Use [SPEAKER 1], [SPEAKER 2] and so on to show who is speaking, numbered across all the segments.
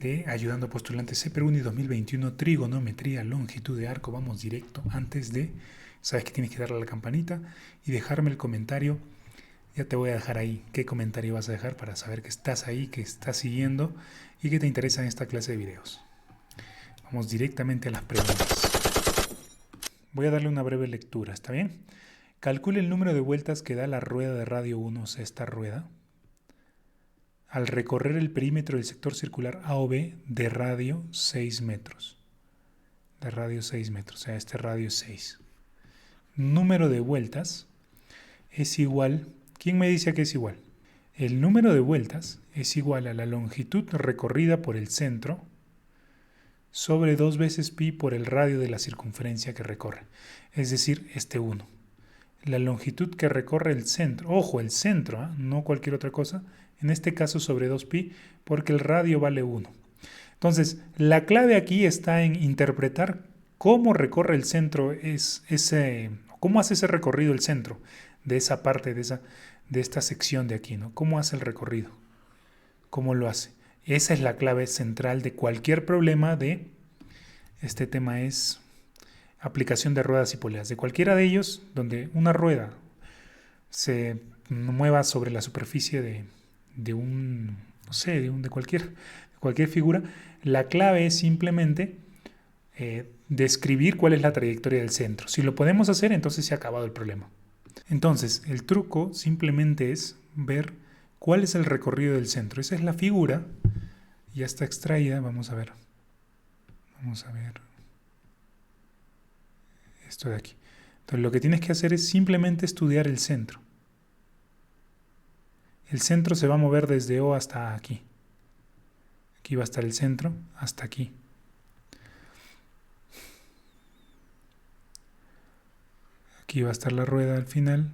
[SPEAKER 1] de Ayudando a Postulantes CPRUNI 2021, trigonometría, longitud de arco. Vamos directo. Antes de, sabes que tienes que darle a la campanita y dejarme el comentario. Ya te voy a dejar ahí qué comentario vas a dejar para saber que estás ahí, que estás siguiendo y que te interesa en esta clase de videos. Vamos directamente a las preguntas. Voy a darle una breve lectura, ¿está bien? Calcule el número de vueltas que da la rueda de radio 1, o sea, esta rueda, al recorrer el perímetro del sector circular A o B de radio 6 metros. De radio 6 metros, o sea, este radio es 6. Número de vueltas es igual. ¿Quién me dice que es igual? El número de vueltas es igual a la longitud recorrida por el centro sobre 2 veces pi por el radio de la circunferencia que recorre. Es decir, este 1. La longitud que recorre el centro, ojo, el centro, no cualquier otra cosa, en este caso sobre 2pi, porque el radio vale 1. Entonces, la clave aquí está en interpretar cómo recorre el centro, cómo hace ese recorrido el centro de esa parte, de esta sección de aquí, ¿no? ¿Cómo hace el recorrido? ¿Cómo lo hace? Esa es la clave central de cualquier problema de este tema es aplicación de ruedas y poleas. De cualquiera de ellos, donde una rueda se mueva sobre la superficie de cualquier figura, la clave es simplemente describir cuál es la trayectoria del centro. Si lo podemos hacer, entonces se ha acabado el problema. Entonces, el truco simplemente es ver cuál es el recorrido del centro. Esa es la figura, ya está extraída. Vamos a ver esto de aquí. Entonces, lo que tienes que hacer es simplemente estudiar el centro. El centro se va a mover desde O hasta aquí. Aquí va a estar el centro, hasta aquí. Aquí va a estar la rueda al final.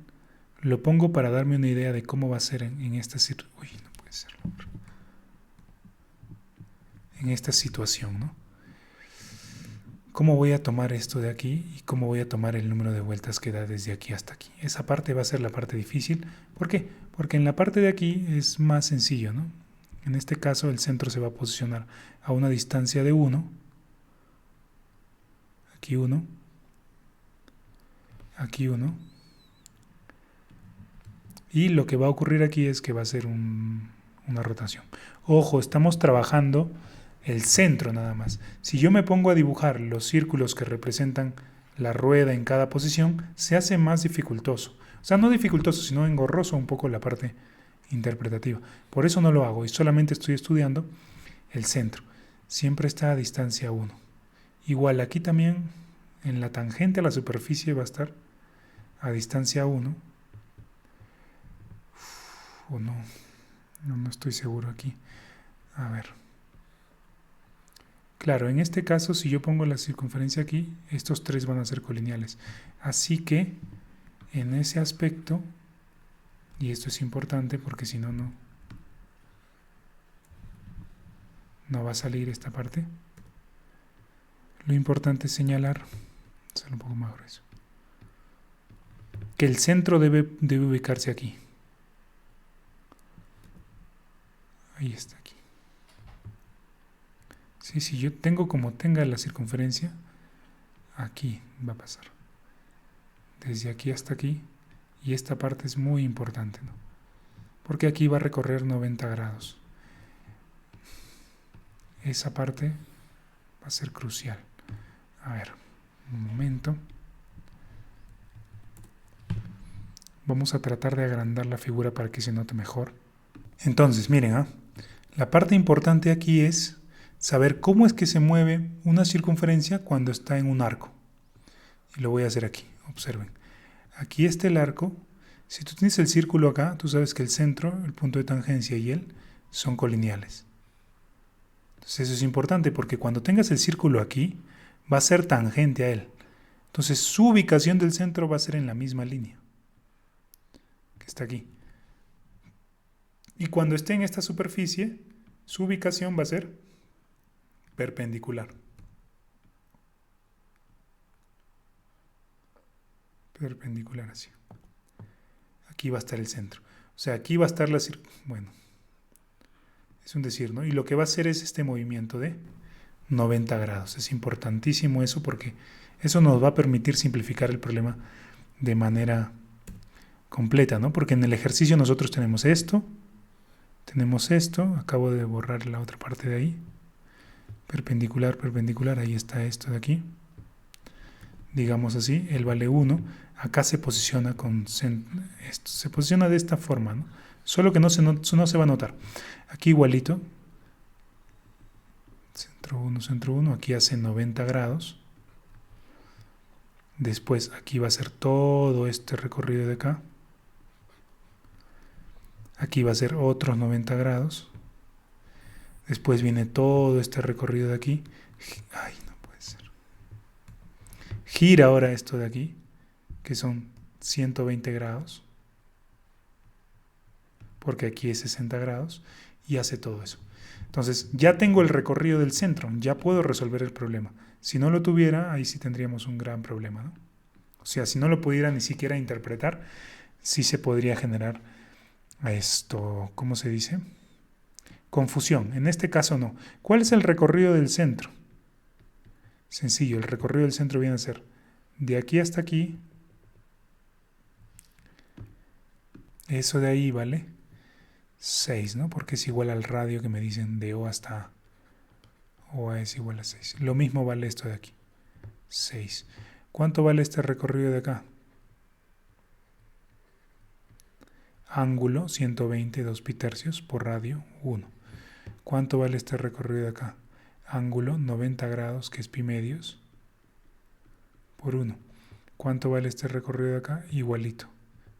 [SPEAKER 1] Lo pongo para darme una idea de cómo va a ser en esta situación. Uy, no puede ser. En esta situación, ¿no? ¿Cómo voy a tomar esto de aquí y cómo voy a tomar el número de vueltas que da desde aquí hasta aquí? Esa parte va a ser la parte difícil. ¿Por qué? Porque en la parte de aquí es más sencillo, ¿no? En este caso el centro se va a posicionar a una distancia de 1. Aquí 1. Aquí 1. Y lo que va a ocurrir aquí es que va a ser una rotación. Ojo, estamos trabajando el centro nada más. Si yo me pongo a dibujar los círculos que representan la rueda en cada posición, se hace más dificultoso. O sea, no dificultoso, sino engorroso un poco la parte interpretativa. Por eso no lo hago y solamente estoy estudiando el centro. Siempre está a distancia 1. Igual aquí también en la tangente a la superficie va a estar a distancia 1. O no estoy seguro aquí. A ver. Claro, en este caso, si yo pongo la circunferencia aquí, estos 3 van a ser colineales. Así que, en ese aspecto, y esto es importante porque si no, no va a salir esta parte. Lo importante es señalar, hacerlo un poco más grueso, que el centro debe ubicarse aquí. Ahí está, aquí. Sí, si yo tengo como tenga la circunferencia, aquí va a pasar. Desde aquí hasta aquí. Y esta parte es muy importante, ¿no? Porque aquí va a recorrer 90 grados. Esa parte va a ser crucial. A ver, un momento. Vamos a tratar de agrandar la figura para que se note mejor. Entonces, miren, la parte importante aquí es saber cómo es que se mueve una circunferencia cuando está en un arco. Y lo voy a hacer aquí, observen. Aquí está el arco. Si tú tienes el círculo acá, tú sabes que el centro, el punto de tangencia y él son colineales. Entonces eso es importante porque cuando tengas el círculo aquí, va a ser tangente a él. Entonces su ubicación del centro va a ser en la misma línea que está aquí. Y cuando esté en esta superficie, su ubicación va a ser perpendicular. Perpendicular así. Aquí va a estar el centro. O sea, aquí va a estar bueno, Es un decir, ¿no? Y lo que va a hacer es este movimiento de 90 grados. Es importantísimo eso porque eso nos va a permitir simplificar el problema de manera completa, ¿no? Porque en el ejercicio nosotros tenemos esto, acabo de borrar la otra parte de ahí, perpendicular, perpendicular, ahí está esto de aquí, digamos así, él vale 1, acá se posiciona esto, se posiciona de esta forma, ¿no? Solo que no se va a notar. Aquí igualito, centro 1, aquí hace 90 grados. Después aquí va a ser todo este recorrido de acá. Aquí va a ser otros 90 grados. Después viene todo este recorrido de aquí. Ay, no puede ser. Gira ahora esto de aquí, que son 120 grados. Porque aquí es 60 grados. Y hace todo eso. Entonces, ya tengo el recorrido del centro. Ya puedo resolver el problema. Si no lo tuviera, ahí sí tendríamos un gran problema, ¿no? O sea, si no lo pudiera ni siquiera interpretar, sí se podría generar esto, ¿cómo se dice? Confusión. En este caso no. ¿Cuál es el recorrido del centro? Sencillo, el recorrido del centro viene a ser de aquí hasta aquí. Eso de ahí vale 6, ¿no? Porque es igual al radio que me dicen de O hasta A. O es igual a 6. Lo mismo vale esto de aquí. 6. ¿Cuánto vale este recorrido de acá? Ángulo 120, 2 pi tercios por radio 1. ¿Cuánto vale este recorrido de acá? Ángulo 90 grados, que es pi medios, por 1. ¿Cuánto vale este recorrido de acá? Igualito,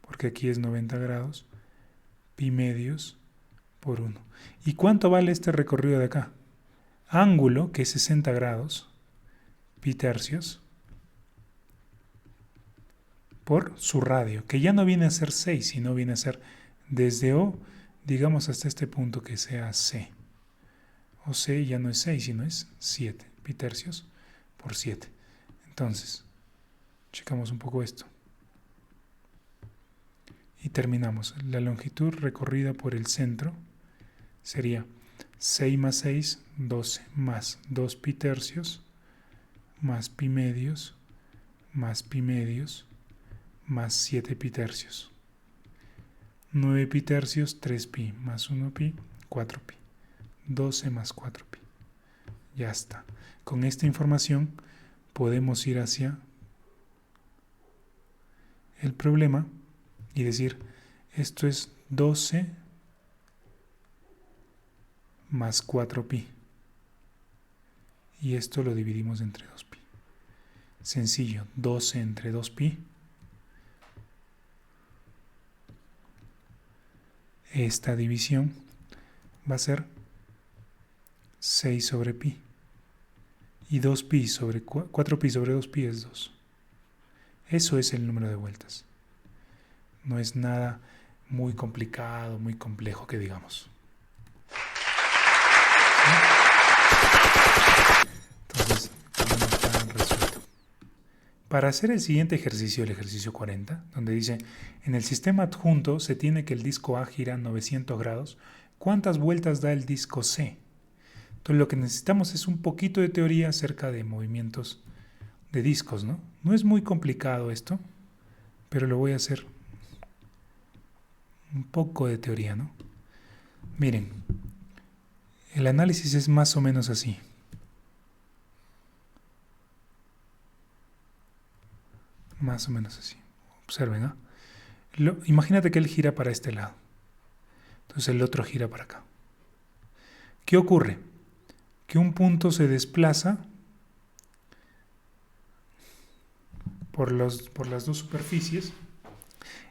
[SPEAKER 1] porque aquí es 90 grados, pi medios, por 1. ¿Y cuánto vale este recorrido de acá? Ángulo, que es 60 grados, pi tercios, por su radio, que ya no viene a ser 6, sino viene a ser desde O, digamos hasta este punto que sea C. O C ya no es 6, sino es 7, pi tercios por 7. Entonces, checamos un poco esto. Y terminamos. La longitud recorrida por el centro sería 6 más 6, 12, más 2 pi tercios, más pi medios, más pi medios, más 7 pi tercios. 9 pi tercios, 3 pi, más 1 pi, 4 pi. 12 más 4 pi. Ya está. Con esta información podemos ir hacia el problema y decir, esto es 12 más 4 pi. Y esto lo dividimos entre 2 pi. Sencillo, 12 entre 2 pi. Esta división va a ser 6 sobre pi. Y 2 pi sobre 4 pi sobre 2 pi es 2. Eso es el número de vueltas. No es nada muy complicado, muy complejo que digamos. ¿Sí? Entonces, está resuelto. Para hacer el siguiente ejercicio, el ejercicio 40, donde dice, en el sistema adjunto se tiene que el disco A gira 900 grados, ¿cuántas vueltas da el disco C? Entonces lo que necesitamos es un poquito de teoría acerca de movimientos de discos, ¿no? No es muy complicado esto, pero lo voy a hacer un poco de teoría, ¿no? Miren, el análisis es más o menos así. Más o menos así. Observen, ¿no? Imagínate que él gira para este lado. Entonces el otro gira para acá. ¿Qué ocurre? Que un punto se desplaza por las dos superficies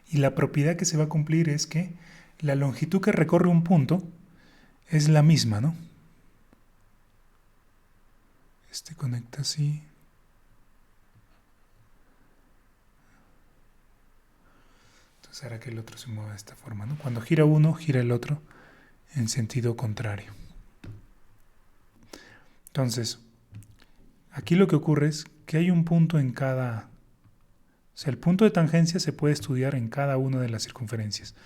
[SPEAKER 1] y la propiedad que se va a cumplir es que la longitud que recorre un punto es la misma, ¿no? Este conecta así. Entonces hará que el otro se mueva de esta forma, ¿no? Cuando gira uno, gira el otro en sentido contrario. Entonces, aquí lo que ocurre es que hay un punto en cada... O sea, el punto de tangencia se puede estudiar en cada una de las circunferencias,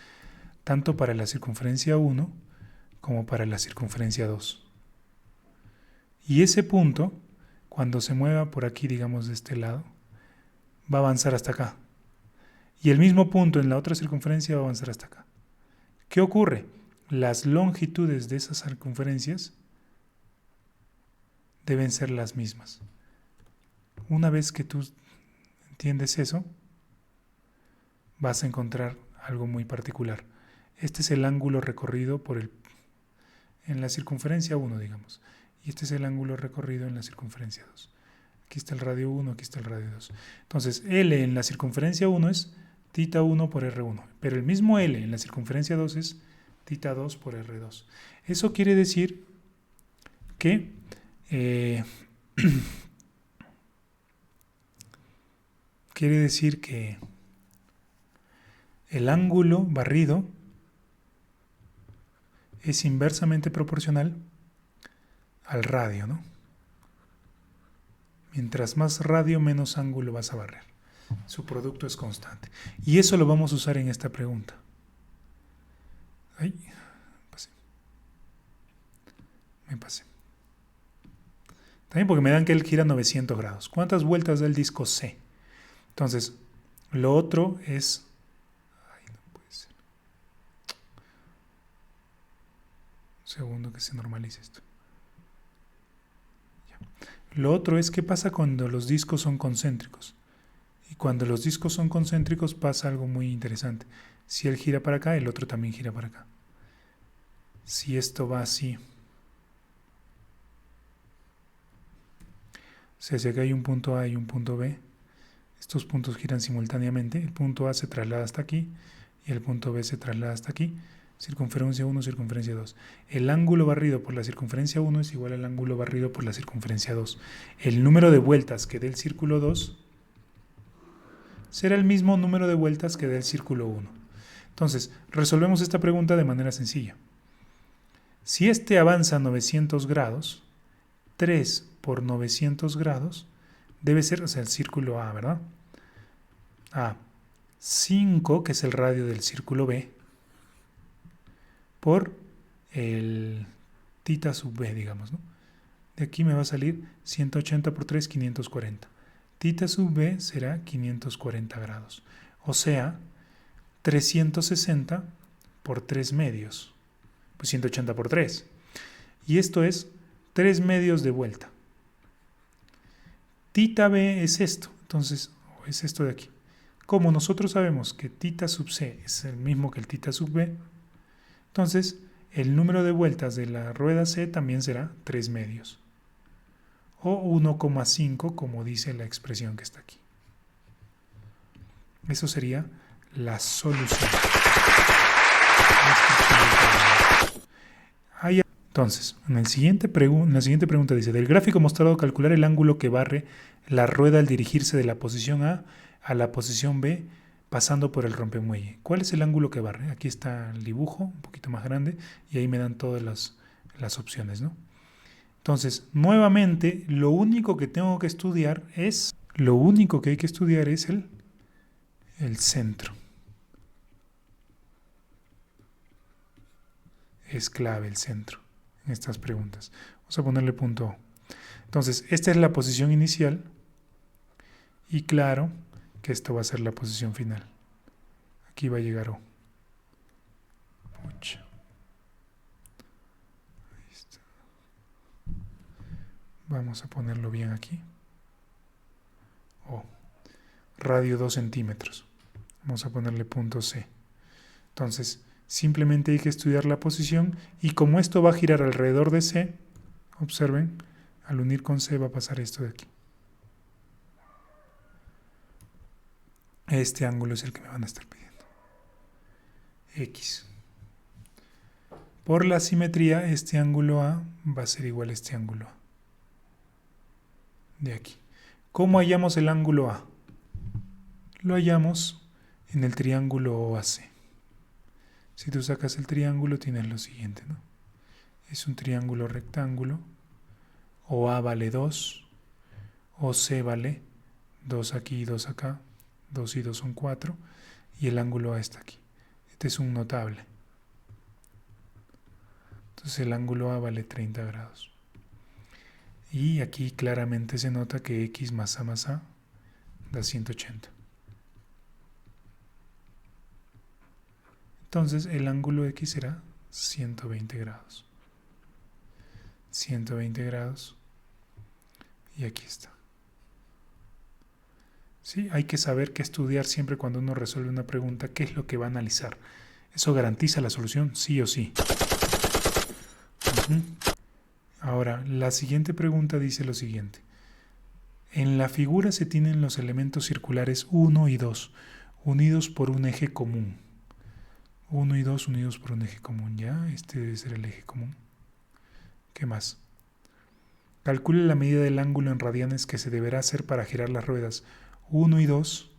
[SPEAKER 1] tanto para la circunferencia 1 como para la circunferencia 2. Y ese punto, cuando se mueva por aquí, digamos de este lado, va a avanzar hasta acá. Y el mismo punto en la otra circunferencia va a avanzar hasta acá. ¿Qué ocurre? Las longitudes de esas circunferencias deben ser las mismas. Una vez que tú entiendes eso, vas a encontrar algo muy particular. Este es el ángulo recorrido en la circunferencia 1, digamos. Y este es el ángulo recorrido en la circunferencia 2. Aquí está el radio 1, aquí está el radio 2. Entonces, L en la circunferencia 1 es θ 1 por R1. Pero el mismo L en la circunferencia 2 es θ 2 por R2. Eso quiere decir que el ángulo barrido es inversamente proporcional al radio, ¿no? Mientras más radio, menos ángulo vas a barrer. Su producto es constante. Y eso lo vamos a usar en esta pregunta. Ay, me pasé. También porque me dan que él gira 900 grados. ¿Cuántas vueltas da el disco C? Entonces, lo otro es... Ay, no puede ser. Un segundo que se normalice esto. Ya. Lo otro es qué pasa cuando los discos son concéntricos. Y cuando los discos son concéntricos pasa algo muy interesante. Si él gira para acá, el otro también gira para acá. Si esto va así... O sea, si acá hay un punto A y un punto B, estos puntos giran simultáneamente. El punto A se traslada hasta aquí y el punto B se traslada hasta aquí. Circunferencia 1, circunferencia 2. El ángulo barrido por la circunferencia 1 es igual al ángulo barrido por la circunferencia 2. El número de vueltas que dé el círculo 2 será el mismo número de vueltas que dé el círculo 1. Entonces, resolvemos esta pregunta de manera sencilla. Si este avanza 900 grados, 3 por 900 grados debe ser, o sea, el círculo A, ¿verdad? A, 5, que es el radio del círculo B, por el θ sub B, digamos, ¿no? De aquí me va a salir 180 por 3, 540. Θ sub B será 540 grados. O sea, 360 por 3 medios. Pues 180 por 3. Y esto es 3 medios de vuelta. Θ B es esto, entonces es esto de aquí. Como nosotros sabemos que θ sub C es el mismo que el θ sub B, entonces el número de vueltas de la rueda C también será 3 medios. O 1,5 como dice la expresión que está aquí. Eso sería la solución. Entonces, en la siguiente pregunta dice, del gráfico mostrado calcular el ángulo que barre la rueda al dirigirse de la posición A a la posición B pasando por el rompemuelle. ¿Cuál es el ángulo que barre? Aquí está el dibujo, un poquito más grande, y ahí me dan todas las opciones, ¿no? Entonces, nuevamente, lo único que hay que estudiar es el centro. Es clave el centro en estas preguntas. Vamos a ponerle punto O. Entonces, esta es la posición inicial y claro que esto va a ser la posición final. Aquí va a llegar O. Pucha. Ahí está. Vamos a ponerlo bien aquí. O. Radio 2 centímetros. Vamos a ponerle punto C. Entonces, simplemente hay que estudiar la posición y como esto va a girar alrededor de C, observen, al unir con C va a pasar esto de aquí. Este ángulo es el que me van a estar pidiendo. X. Por la simetría, este ángulo A va a ser igual a este ángulo A. De aquí. ¿Cómo hallamos el ángulo A? Lo hallamos en el triángulo OAC. Si tú sacas el triángulo tienes lo siguiente, ¿no? Es un triángulo rectángulo. OA vale 2. OC vale 2 aquí y 2 acá. 2 y 2 son 4. Y el ángulo A está aquí. Este es un notable. Entonces el ángulo A vale 30 grados. Y aquí claramente se nota que X más A da 180. Entonces el ángulo X será 120 grados. 120 grados. Y aquí está. ¿Sí? Hay que saber que estudiar siempre cuando uno resuelve una pregunta, qué es lo que va a analizar. ¿Eso garantiza la solución? Sí o sí. Ahora, la siguiente pregunta dice lo siguiente. En la figura se tienen los elementos circulares 1 y 2, unidos por un eje común. 1 y 2 unidos por un eje común, ¿ya? Este debe ser el eje común. ¿Qué más? Calcule la medida del ángulo en radianes que se deberá hacer para girar las ruedas 1 y 2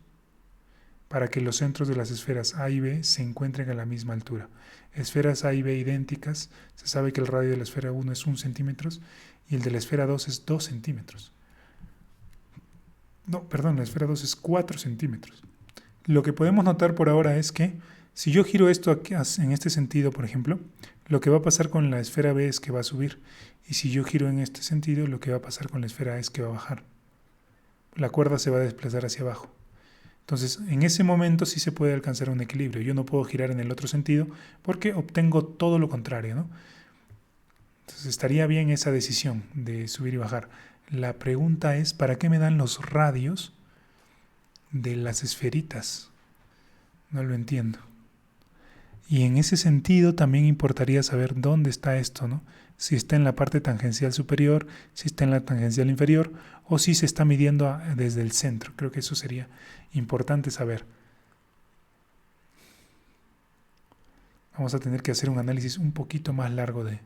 [SPEAKER 1] para que los centros de las esferas A y B se encuentren a la misma altura. Esferas A y B idénticas, se sabe que el radio de la esfera 1 es 1 centímetro y el de la esfera 2 es 2 centímetros. No, perdón, la esfera 2 es 4 centímetros. Lo que podemos notar por ahora es que si yo giro esto aquí, en este sentido, por ejemplo, lo que va a pasar con la esfera B es que va a subir. Y si yo giro en este sentido, lo que va a pasar con la esfera A es que va a bajar. La cuerda se va a desplazar hacia abajo. Entonces, en ese momento sí se puede alcanzar un equilibrio. Yo no puedo girar en el otro sentido porque obtengo todo lo contrario, ¿no? Entonces, estaría bien esa decisión de subir y bajar. La pregunta es, ¿para qué me dan los radios de las esferitas? No lo entiendo. Y en ese sentido también importaría saber dónde está esto, ¿no? Si está en la parte tangencial superior, si está en la tangencial inferior o si se está midiendo desde el centro. Creo que eso sería importante saber. Vamos a tener que hacer un análisis un poquito más largo de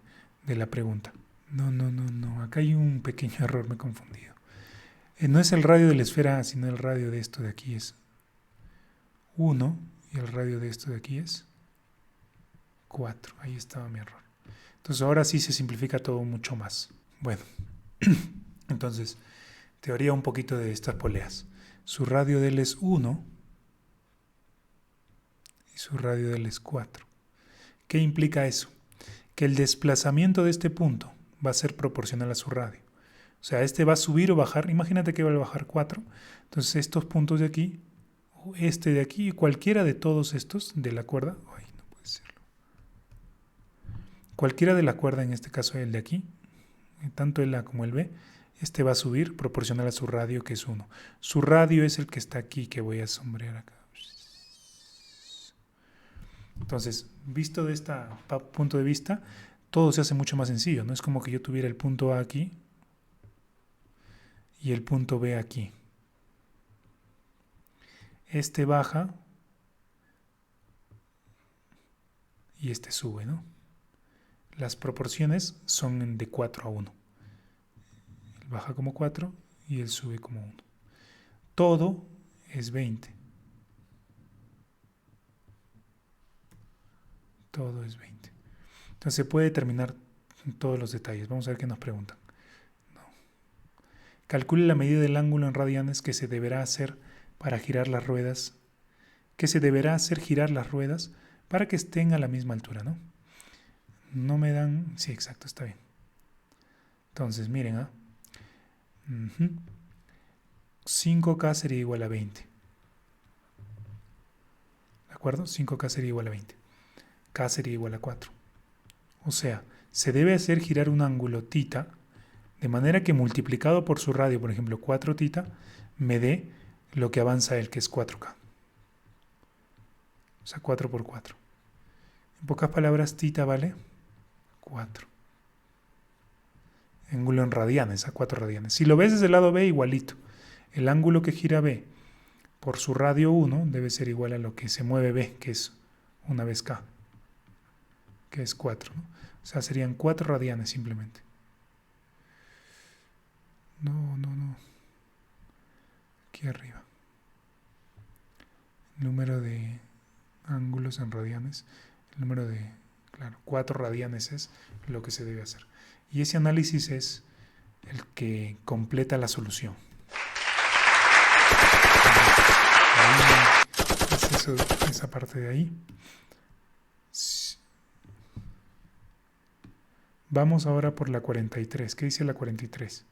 [SPEAKER 1] la pregunta. No. Acá hay un pequeño error, me he confundido. No es el radio de la esfera A, sino el radio de esto de aquí es 1 y el radio de esto de aquí es 4. Ahí estaba mi error. Entonces ahora sí se simplifica todo mucho más. Bueno, entonces, teoría un poquito de estas poleas. Su radio de él es 1 y su radio de él es 4. ¿Qué implica eso? Que el desplazamiento de este punto va a ser proporcional a su radio. O sea, este va a subir o bajar. Imagínate que va a bajar 4. Entonces estos puntos de aquí, este de aquí, cualquiera de todos estos de la cuerda, cualquiera de la cuerda, en este caso el de aquí, tanto el A como el B, este va a subir proporcional a su radio, que es 1. Su radio es el que está aquí, que voy a sombrear acá. Entonces, visto de este punto de vista, todo se hace mucho más sencillo. No es como que yo tuviera el punto A aquí y el punto B aquí. Este baja y este sube, ¿no? Las proporciones son de 4 a 1. Él baja como 4 y él sube como 1. Todo es 20. Todo es 20. Entonces se puede determinar todos los detalles. Vamos a ver qué nos preguntan. No. Calcule la medida del ángulo en radianes que se deberá hacer para girar las ruedas. Que se deberá hacer girar las ruedas para que estén a la misma altura, ¿no? No me dan... Sí, exacto, está bien. Entonces, miren, 5K sería igual a 20. ¿De acuerdo? 5K sería igual a 20. K sería igual a 4. O sea, se debe hacer girar un ángulo θ de manera que multiplicado por su radio, por ejemplo, 4θ, me dé lo que avanza él, que es 4K. O sea, 4 por 4. En pocas palabras, θ vale 4. Ángulo en radianes, a 4 radianes. Si lo ves desde el lado B, igualito. El ángulo que gira B por su radio 1 debe ser igual a lo que se mueve B, que es una vez K, que es 4, ¿no? O sea, serían 4 radianes simplemente. No. Aquí arriba. El número de ángulos en radianes, el número de, claro, 4 radianes es lo que se debe hacer. Y ese análisis es el que completa la solución. Es eso, esa parte de ahí. Vamos ahora por la 43. ¿Qué dice la 43?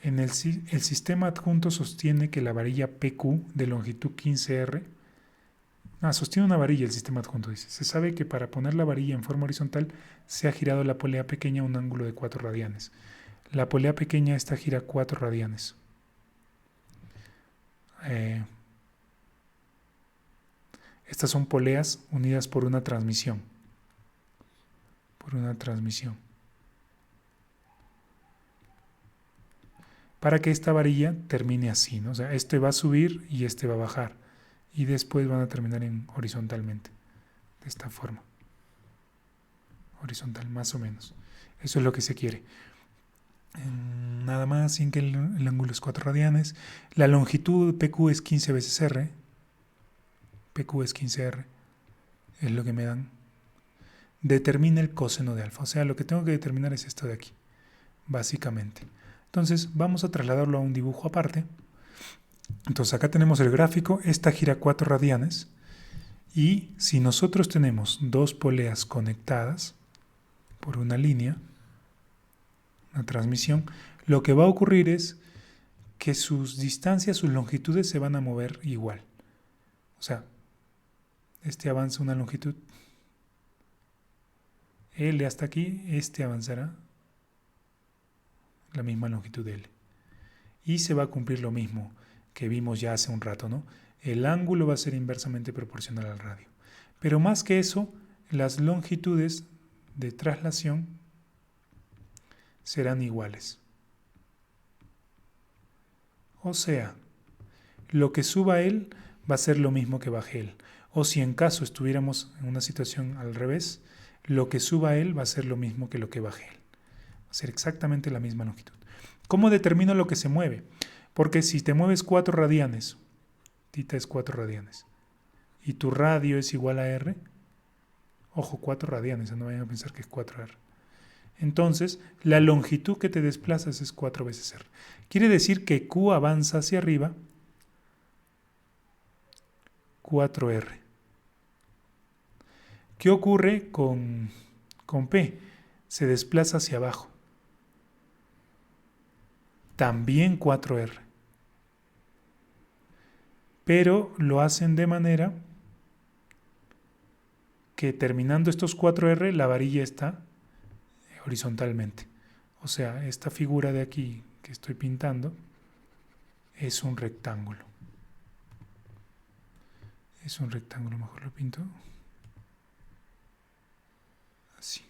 [SPEAKER 1] El sistema adjunto sostiene que la varilla PQ de longitud 15R, sostiene una varilla el sistema adjunto, dice. Se sabe que para poner la varilla en forma horizontal se ha girado la polea pequeña a un ángulo de 4 radianes. La polea pequeña esta gira 4 radianes. Estas son poleas unidas por una transmisión. Para que esta varilla termine así, ¿no? O sea, este va a subir y este va a bajar. Y después van a terminar horizontalmente. De esta forma. Horizontal, más o menos. Eso es lo que se quiere. Nada más, sin que el ángulo es 4 radianes. La longitud PQ es 15 veces R. PQ es 15R. Es lo que me dan. Determina el coseno de alfa. O sea, lo que tengo que determinar es esto de aquí. Básicamente. Entonces, vamos a trasladarlo a un dibujo aparte. Entonces, acá tenemos el gráfico. Esta gira 4 radianes. Y si nosotros tenemos dos poleas conectadas por una línea, una transmisión, lo que va a ocurrir es que sus distancias, sus longitudes se van a mover igual. O sea, este avanza una longitud L hasta aquí, este avanzará la misma longitud L. Y se va a cumplir lo mismo que vimos ya hace un rato, ¿no? El ángulo va a ser inversamente proporcional al radio. Pero más que eso, las longitudes de traslación serán iguales. O sea, lo que suba él va a ser lo mismo que baje él. O si en caso estuviéramos en una situación al revés, lo que suba él va a ser lo mismo que lo que baje él. Va a ser exactamente la misma longitud. ¿Cómo determino lo que se mueve? Porque si te mueves 4 radianes, θ es 4 radianes, y tu radio es igual a R, ojo, 4 radianes, no vayan a pensar que es 4R. Entonces, la longitud que te desplazas es 4 veces R. Quiere decir que Q avanza hacia arriba 4R. ¿Qué ocurre con P? Se desplaza hacia abajo. También 4R. Pero lo hacen de manera que terminando estos 4R, la varilla está horizontalmente. O sea, esta figura de aquí que estoy pintando es un rectángulo. Es un rectángulo, mejor lo pinto así.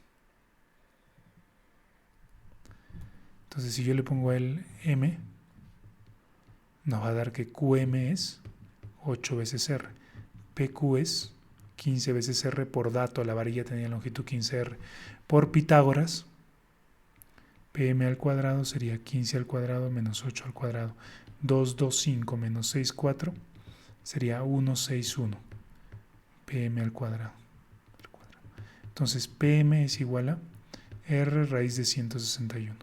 [SPEAKER 1] Entonces, si yo le pongo a él M, nos va a dar que QM es 8 veces R. PQ es 15 veces R por dato. La varilla tenía longitud 15R. Por Pitágoras, PM al cuadrado sería 15 al cuadrado menos 8 al cuadrado. 225 menos 64 sería 161. PM al cuadrado. Entonces, PM es igual a R raíz de 161.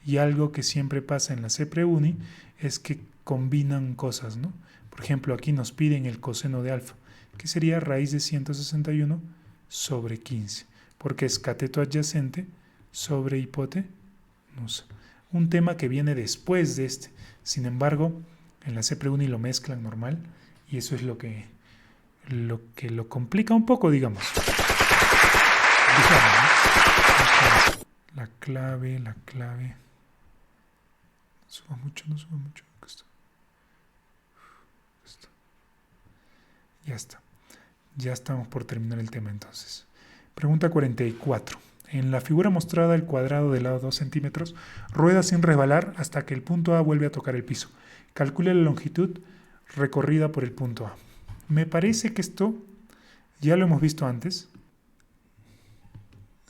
[SPEAKER 1] Y algo que siempre pasa en la CEPREUNI es que combinan cosas, ¿no? Por ejemplo, aquí nos piden el coseno de alfa, que sería raíz de 161 sobre 15, porque es cateto adyacente sobre hipotenusa. Un tema que viene después de este. Sin embargo, en la CEPREUNI lo mezclan normal y eso es lo que lo complica un poco, digamos. La clave. No suba mucho. Ya está. Ya estamos por terminar el tema entonces. Pregunta 44. En la figura mostrada, el cuadrado del lado 2 centímetros rueda sin resbalar hasta que el punto A vuelve a tocar el piso. Calcule la longitud recorrida por el punto A. Me parece que esto ya lo hemos visto antes.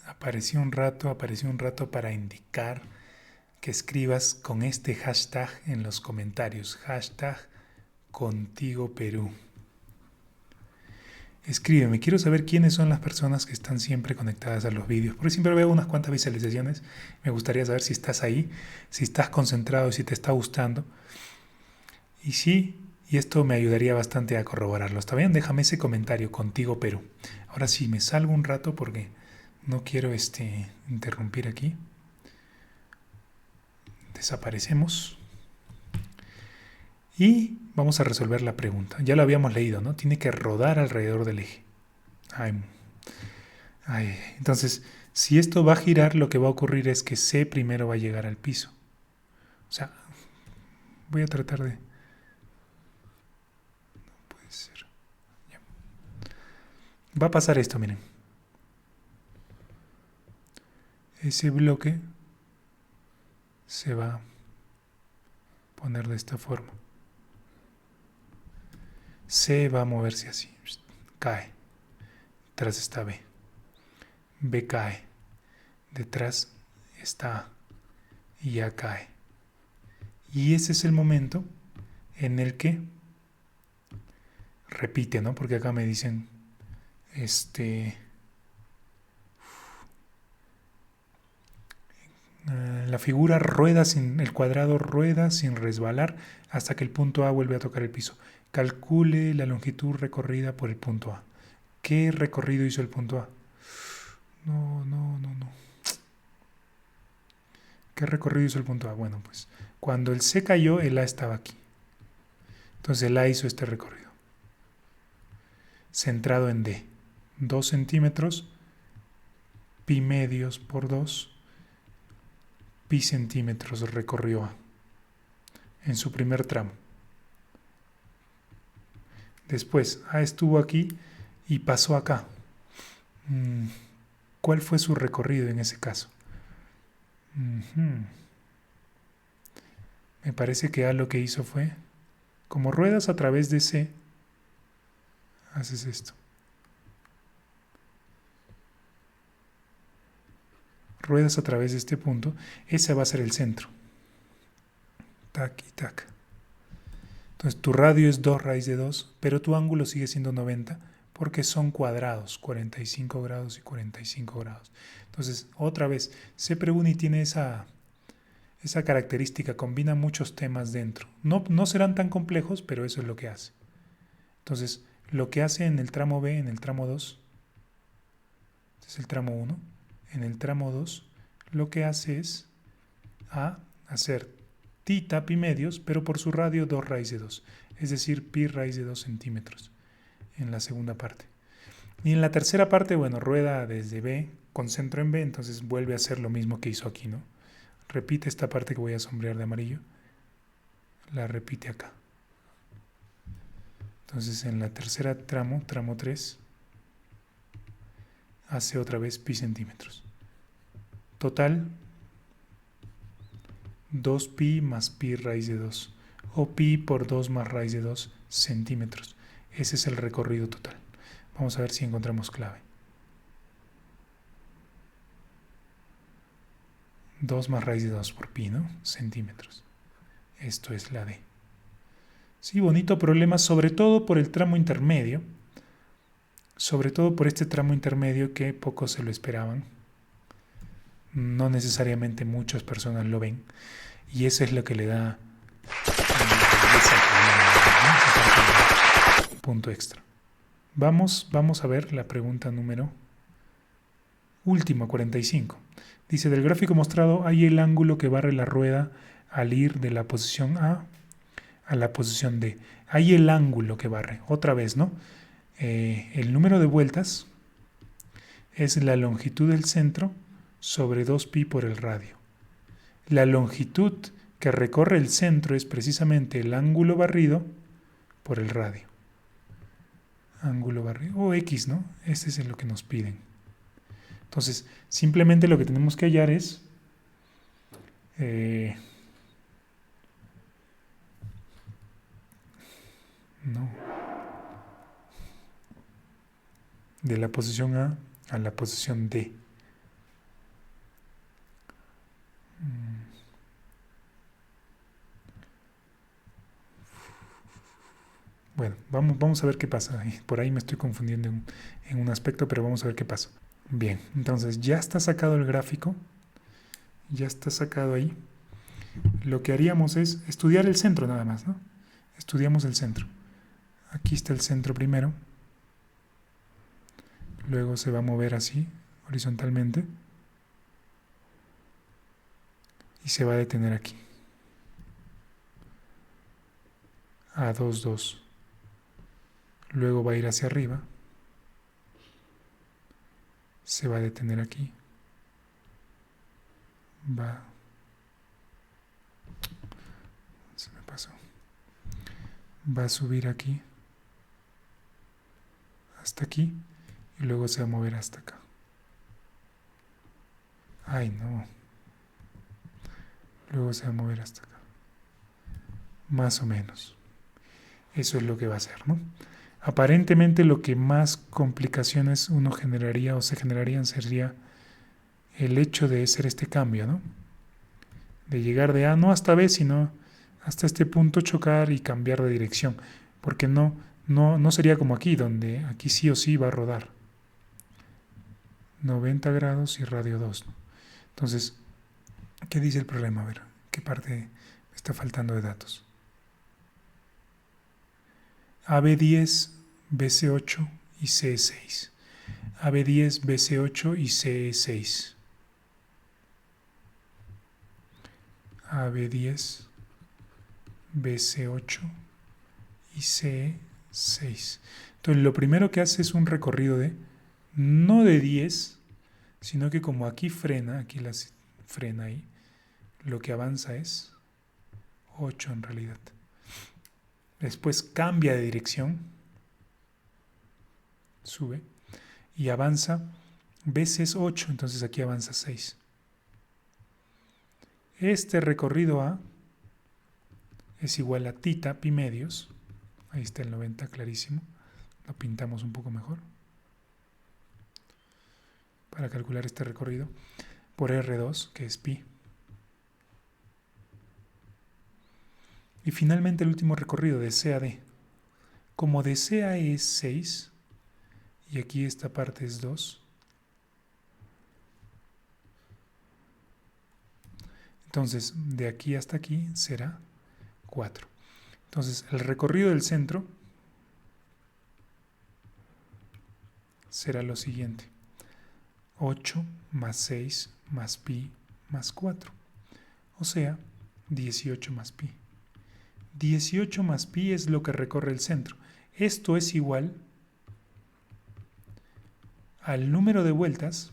[SPEAKER 1] Apareció un rato para indicar que escribas con este hashtag en los comentarios. Hashtag Contigo Perú. Escríbeme, quiero saber quiénes son las personas que están siempre conectadas a los vídeos, porque siempre veo unas cuantas visualizaciones. Me gustaría saber si estás ahí, si estás concentrado, si te está gustando. Y sí, y esto me ayudaría bastante a corroborarlo. ¿Está bien? Déjame ese comentario, Contigo Perú. Ahora sí, me salgo un rato porque No quiero interrumpir aquí. Desaparecemos. Y vamos a resolver la pregunta. Ya lo habíamos leído, ¿no? Tiene que rodar alrededor del eje. Entonces, si esto va a girar, lo que va a ocurrir es que C primero va a llegar al piso. O sea, voy a tratar de... No puede ser. Ya. Va a pasar esto, miren. Ese bloque se va a poner de esta forma. C va a moverse así. Cae. Detrás está B. B cae. Detrás está A. Y ya cae. Y ese es el momento en el que repite, ¿no? Porque acá me dicen, la figura rueda el cuadrado rueda sin resbalar hasta que el punto A vuelve a tocar el piso. Calcule la longitud recorrida por el punto A. ¿Qué recorrido hizo el punto A? No. ¿Qué recorrido hizo el punto A? Bueno, pues cuando el C cayó, el A estaba aquí. Entonces el A hizo este recorrido. Centrado en D. 2 centímetros, pi medios por 2, pi centímetros recorrió A en su primer tramo. Después A estuvo aquí y pasó acá. ¿Cuál fue su recorrido en ese caso? Me parece que A lo que hizo fue, como ruedas a través de C, haces esto. Ruedas a través de este punto, ese va a ser el centro. Tac y tac. Entonces tu radio es 2 raíz de 2, pero tu ángulo sigue siendo 90 porque son cuadrados, 45 grados y 45 grados. Entonces, otra vez, C-Preuni tiene esa característica, combina muchos temas dentro. No serán tan complejos, pero eso es lo que hace. Entonces, lo que hace en el tramo B, en el tramo 2, este es el tramo 1, en el tramo 2, lo que hace es hacer tita pi medios, pero por su radio 2 raíz de 2, es decir, pi raíz de 2 centímetros en la segunda parte. Y en la tercera parte, bueno, rueda desde B con centro en B, entonces vuelve a hacer lo mismo que hizo aquí, ¿no? Repite esta parte que voy a sombrear de amarillo, la repite acá. Entonces en la tercera tramo 3, hace otra vez pi centímetros. Total, 2pi más pi raíz de 2, o pi por 2 más raíz de 2 centímetros. Ese es el recorrido total. Vamos a ver si encontramos clave. 2 más raíz de 2 por pi, ¿no? Centímetros. Esto es la D. Sí, bonito problema, sobre todo por el tramo intermedio. Sobre todo por este tramo intermedio que pocos se lo esperaban. No necesariamente muchas personas lo ven. Y eso es lo que le da un punto extra. Vamos a ver la pregunta número última, 45. Dice, del gráfico mostrado hay el ángulo que barre la rueda al ir de la posición A a la posición D. Hay el ángulo que barre. Otra vez, ¿no? El número de vueltas es la longitud del centro sobre 2pi por el radio. La longitud que recorre el centro es precisamente el ángulo barrido por el radio. Ángulo barrido, o X, ¿no? Este es lo que nos piden. Entonces, simplemente lo que tenemos que hallar es de la posición A a la posición D. Bueno, vamos a ver qué pasa. Por ahí me estoy confundiendo en un aspecto, pero vamos a ver qué pasa. Bien, entonces ya está sacado el gráfico. Ya está sacado ahí. Lo que haríamos es estudiar el centro nada más, ¿no? Estudiamos el centro. Aquí está el centro primero. Luego se va a mover así. horizontalmente y se va a detener aquí a 2, 2. Luego va a ir hacia arriba, se va a detener aquí, se me pasó, va a subir aquí hasta aquí y luego se va a mover hasta acá. Ay, no. Luego se va a mover hasta acá. Más o menos. Eso es lo que va a hacer, ¿no? Aparentemente lo que más complicaciones uno generaría o se generarían sería el hecho de hacer este cambio, ¿no? De llegar de A no hasta B, sino hasta este punto chocar y cambiar de dirección. Porque no sería como aquí, donde aquí sí o sí va a rodar. 90 grados y radio 2, ¿no? Entonces, ¿qué dice el problema? A ver, ¿qué parte me está faltando de datos? AB10, BC8 y CE6. AB10, BC8 y CE6. AB10, BC8 y CE6. Entonces, lo primero que hace es un recorrido no de 10, sino que como aquí frena, aquí frena ahí, lo que avanza es 8 en realidad. Después cambia de dirección, sube y avanza veces 8, entonces aquí avanza 6. Este recorrido A es igual a tita pi medios, ahí está el 90 clarísimo, lo pintamos un poco mejor para calcular este recorrido, por R2, que es pi. Y finalmente el último recorrido de C a D. Como de C a E es 6, y aquí esta parte es 2, entonces de aquí hasta aquí será 4. Entonces el recorrido del centro será lo siguiente: 8 más 6 más pi más 4, o sea, 18 más pi. 18 más pi es lo que recorre el centro. Esto es igual al número de vueltas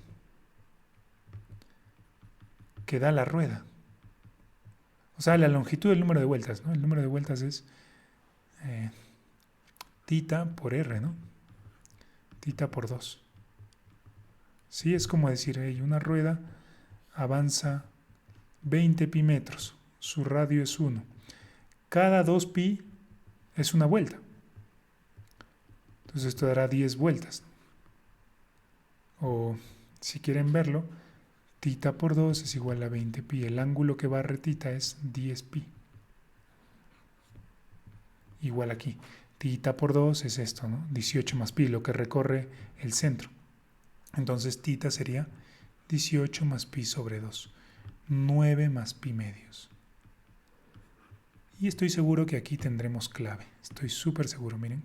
[SPEAKER 1] que da la rueda. O sea, la longitud del número de vueltas, ¿no? El número de vueltas es tita por R, ¿no? Tita por 2. Sí, es como decir, una rueda avanza 20 pi metros, su radio es 1. Cada 2 pi es una vuelta. Entonces esto dará 10 vueltas. O si quieren verlo, tita por 2 es igual a 20 pi. El ángulo que barre tita es 10 pi. Igual aquí. Tita por 2 es esto, ¿no? 18 más pi, lo que recorre el centro. Entonces tita sería 18 más pi sobre 2. 9 más pi medios. Y estoy seguro que aquí tendremos clave. Estoy súper seguro, miren.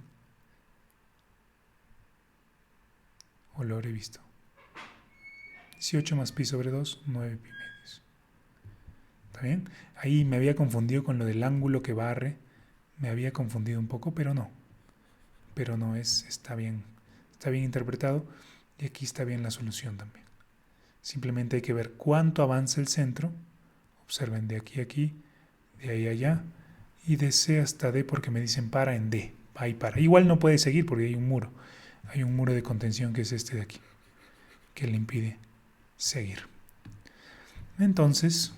[SPEAKER 1] O lo habré visto. 18 más pi sobre 2, 9 pi medios. ¿Está bien? Ahí me había confundido con lo del ángulo que barre. Me había confundido un poco, pero no. Pero no, está bien. Está bien interpretado. Y aquí está bien la solución también. Simplemente hay que ver cuánto avanza el centro. Observen, de aquí a aquí, de ahí a allá. Y de C hasta D, porque me dicen para en D. Ahí para. Igual no puede seguir porque hay un muro. Hay un muro de contención que es este de aquí, que le impide seguir. Entonces,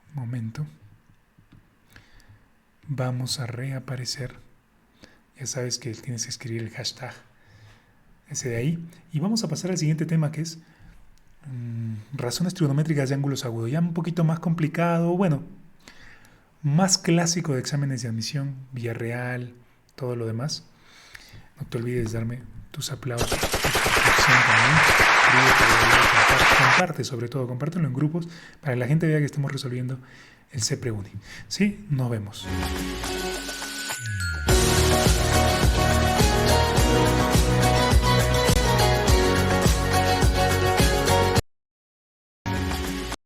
[SPEAKER 1] un momento. Vamos a reaparecer. Ya sabes que tienes que escribir el hashtag ese de ahí. Y vamos a pasar al siguiente tema, que es razones trigonométricas de ángulos agudos. Ya un poquito más complicado, bueno, más clásico de exámenes de admisión, Villarreal, todo lo demás. No te olvides de darme tus aplausos, tu suscripción también. Comparte, sobre todo, compártelo en grupos para que la gente vea que estamos resolviendo el CPREUNI. ¿Sí? Nos vemos.